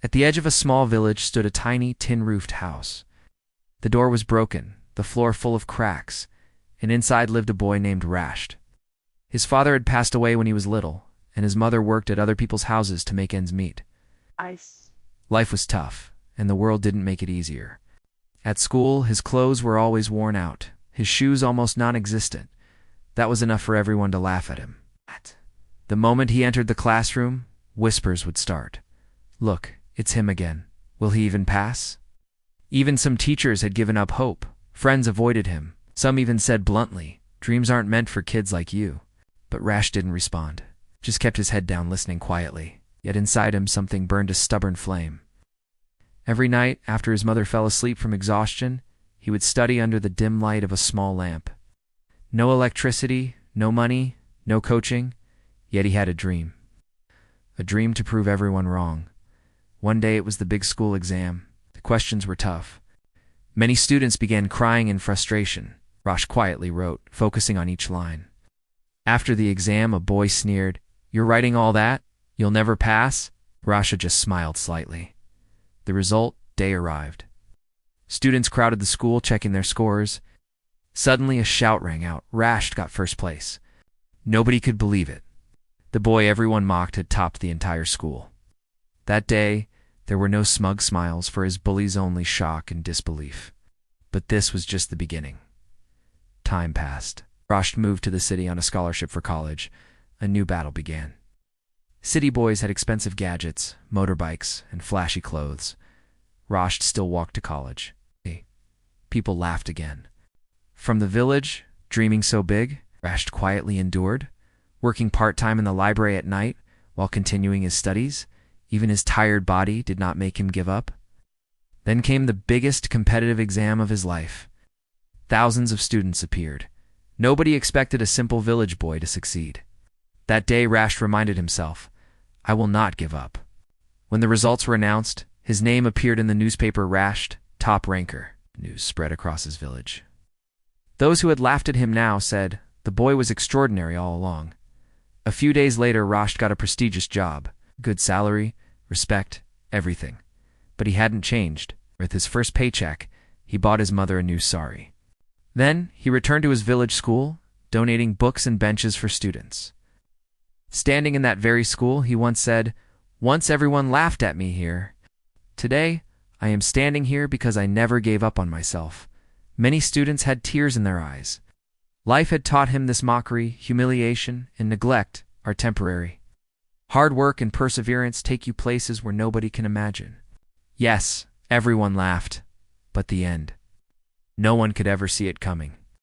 At the edge of a small village stood a tiny tin-roofed house. The door was broken, the floor full of cracks, and inside lived a boy named Rashed. His father had passed away when he was little, and his mother worked at other people's houses to make ends meet. Life was tough, and the world didn't make it easier. At school, his clothes were always worn out, his shoes almost non-existent. That was enough for everyone to laugh at him. The moment he entered the classroom, whispers would start. "Look, it's him again. Will he even pass?" Even some teachers had given up hope. Friends avoided him. Some even said bluntly, "Dreams aren't meant for kids like you." But Rash didn't respond, just kept his head down listening quietly. Yet inside him something burned a stubborn flame. Every night, after his mother fell asleep from exhaustion, he would study under the dim light of a small lamp. No electricity, no money, no coaching, yet he had a dream. A dream to prove everyone wrong. One day it was the big school exam. The questions were tough. Many students began crying in frustration. Rash quietly wrote, focusing on each line. After the exam, a boy sneered, "You're writing all that? You'll never pass?" Rasha just smiled slightly. The result day arrived. Students crowded the school, checking their scores. Suddenly a shout rang out. Rash got first place. Nobody could believe it. The boy everyone mocked had topped the entire school. That day, there were no smug smiles, for his bullies only shock and disbelief. But this was just the beginning. Time passed. Rash moved to the city on a scholarship for college. A new battle began. City boys had expensive gadgets, motorbikes, and flashy clothes. Rash still walked to college. People laughed again. From the village, dreaming so big, Rash quietly endured, working part-time in the library at night while continuing his studies. Even his tired body did not make him give up. Then came the biggest competitive exam of his life. Thousands of students appeared. Nobody expected a simple village boy to succeed. That day, Rash reminded himself, "I will not give up." When the results were announced, his name appeared in the newspaper. Rashed, top ranker. News spread across his village. Those who had laughed at him now said, the boy was extraordinary all along. A few days later, Rash got a prestigious job. Good salary, respect, everything. But he hadn't changed. With his first paycheck, he bought his mother a new sari. Then, he returned to his village school, donating books and benches for students. Standing in that very school, he once said, "Once everyone laughed at me here. Today, I am standing here because I never gave up on myself." Many students had tears in their eyes. Life had taught him this mockery, humiliation, and neglect are temporary. Hard work and perseverance take you places where nobody can imagine. Yes, everyone laughed, but the end. No one could ever see it coming.